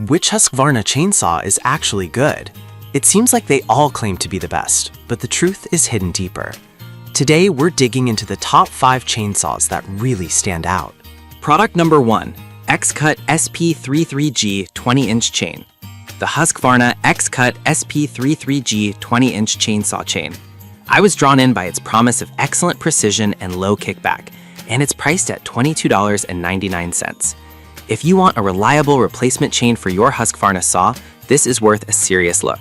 Which Husqvarna chainsaw is actually good? It seems like they all claim to be the best, but the truth is hidden deeper. Today, we're digging into the top 5 chainsaws that really stand out. Product number 1, X-Cut SP33G 20-inch chain. The Husqvarna X-Cut SP33G 20-inch chainsaw chain. I was drawn in by its promise of excellent precision and low kickback, and it's priced at $22.99. If you want a reliable replacement chain for your Husqvarna saw, this is worth a serious look.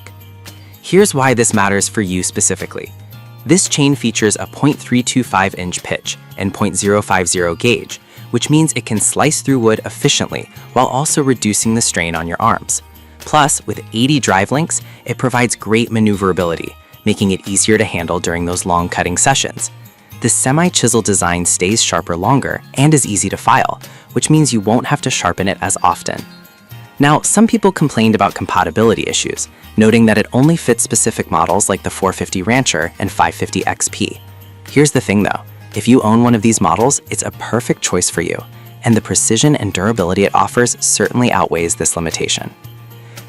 Here's why this matters for you specifically. This chain features a 0.325-inch pitch and 0.050 gauge, which means it can slice through wood efficiently while also reducing the strain on your arms. Plus, with 80 drive links, it provides great maneuverability, making it easier to handle during those long cutting sessions. The semi-chisel design stays sharper longer and is easy to file, which means you won't have to sharpen it as often. Now, some people complained about compatibility issues, noting that it only fits specific models like the 450 Rancher and 550 XP. Here's the thing though, if you own one of these models, it's a perfect choice for you, and the precision and durability it offers certainly outweighs this limitation.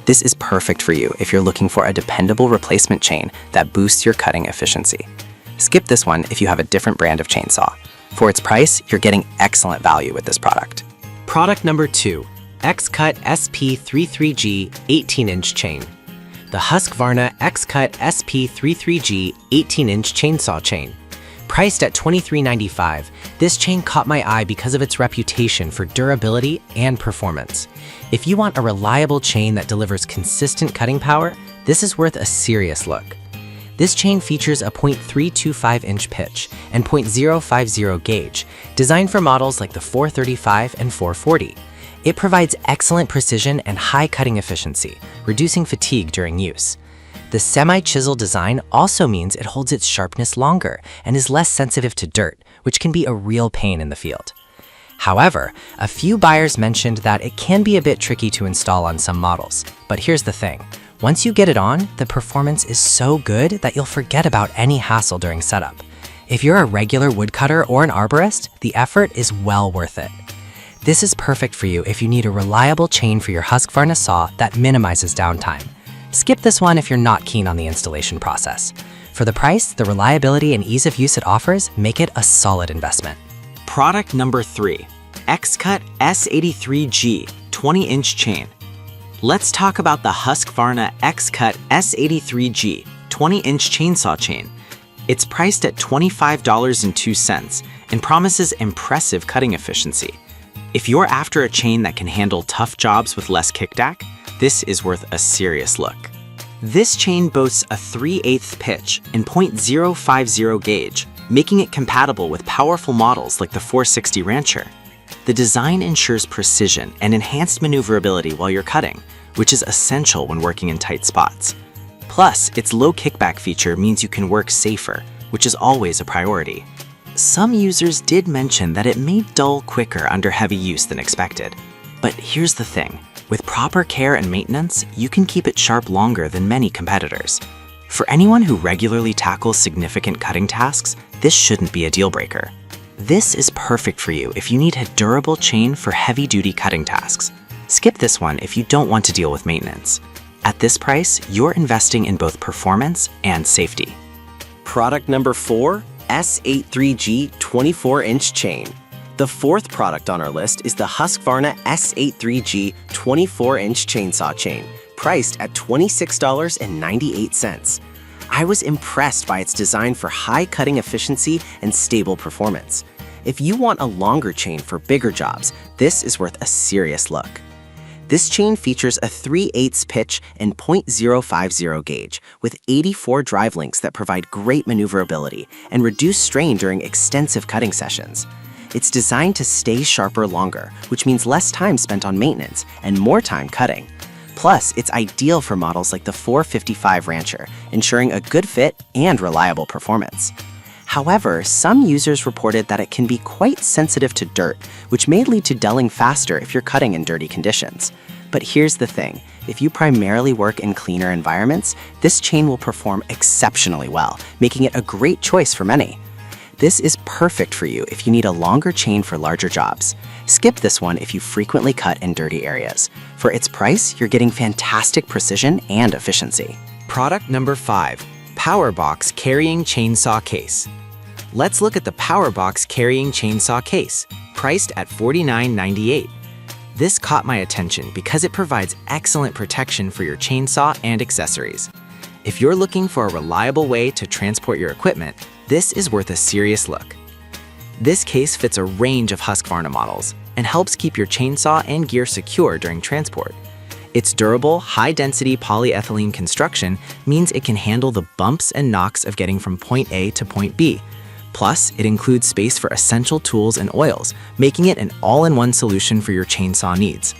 This is perfect for you if you're looking for a dependable replacement chain that boosts your cutting efficiency. Skip this one if you have a different brand of chainsaw. For its price, you're getting excellent value with this product. Product number 2, X-Cut SP33G 18-inch chain. The Husqvarna X-Cut SP33G 18-inch chainsaw chain. Priced at $23.95, this chain caught my eye because of its reputation for durability and performance. If you want a reliable chain that delivers consistent cutting power, this is worth a serious look. This chain features a 0.325-inch pitch and 0.050 gauge, designed for models like the 435 and 440. It provides excellent precision and high cutting efficiency, reducing fatigue during use. The semi-chisel design also means it holds its sharpness longer and is less sensitive to dirt, which can be a real pain in the field. However, a few buyers mentioned that it can be a bit tricky to install on some models. But here's the thing. Once you get it on, the performance is so good that you'll forget about any hassle during setup. If you're a regular woodcutter or an arborist, the effort is well worth it. This is perfect for you if you need a reliable chain for your Husqvarna saw that minimizes downtime. Skip this one if you're not keen on the installation process. For the price, the reliability and ease of use it offers make it a solid investment. Product number 3, X-Cut S83G 20-inch chain. Let's talk about the Husqvarna X-Cut S83G 20-inch chainsaw chain. It's priced at $25.02 and promises impressive cutting efficiency. If you're after a chain that can handle tough jobs with less kickback, this is worth a serious look. This chain boasts a 3/8 pitch and 0.050 gauge, making it compatible with powerful models like the 460 Rancher. The design ensures precision and enhanced maneuverability while you're cutting, which is essential when working in tight spots. Plus, its low kickback feature means you can work safer, which is always a priority. Some users did mention that it may dull quicker under heavy use than expected. But here's the thing, with proper care and maintenance, you can keep it sharp longer than many competitors. For anyone who regularly tackles significant cutting tasks, this shouldn't be a deal breaker. This is perfect for you if you need a durable chain for heavy-duty cutting tasks. Skip this one if you don't want to deal with maintenance. At this price, you're investing in both performance and safety. Product number 4, S83G 24-inch chain. The fourth product on our list is the Husqvarna S83G 24-inch chainsaw chain, priced at $26.98. I was impressed by its design for high cutting efficiency and stable performance. If you want a longer chain for bigger jobs, this is worth a serious look. This chain features a 3/8 pitch and 0.050 gauge with 84 drive links that provide great maneuverability and reduce strain during extensive cutting sessions. It's designed to stay sharper longer, which means less time spent on maintenance and more time cutting. Plus, it's ideal for models like the 455 Rancher, ensuring a good fit and reliable performance. However, some users reported that it can be quite sensitive to dirt, which may lead to dulling faster if you're cutting in dirty conditions. But here's the thing, if you primarily work in cleaner environments, this chain will perform exceptionally well, making it a great choice for many. This is perfect for you if you need a longer chain for larger jobs. Skip this one if you frequently cut in dirty areas. For its price, you're getting fantastic precision and efficiency. Product number 5, PowerBox Carrying Chainsaw Case. Let's look at the PowerBox Carrying Chainsaw Case, priced at $49.98. This caught my attention because it provides excellent protection for your chainsaw and accessories. If you're looking for a reliable way to transport your equipment, this is worth a serious look. This case fits a range of Husqvarna models and helps keep your chainsaw and gear secure during transport. Its durable, high-density polyethylene construction means it can handle the bumps and knocks of getting from point A to point B. Plus, it includes space for essential tools and oils, making it an all-in-one solution for your chainsaw needs.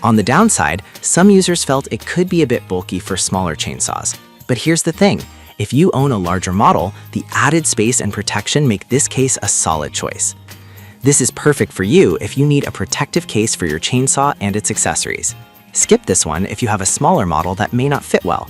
On the downside, some users felt it could be a bit bulky for smaller chainsaws. But here's the thing, if you own a larger model, the added space and protection make this case a solid choice. This is perfect for you if you need a protective case for your chainsaw and its accessories. Skip this one if you have a smaller model that may not fit well.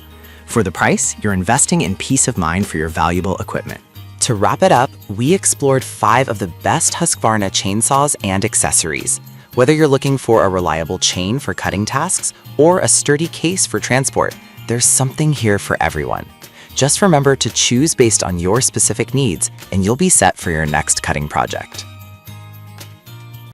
For the price, you're investing in peace of mind for your valuable equipment. To wrap it up, we explored 5 of the best Husqvarna chainsaws and accessories. Whether you're looking for a reliable chain for cutting tasks or a sturdy case for transport, there's something here for everyone. Just remember to choose based on your specific needs, and you'll be set for your next cutting project.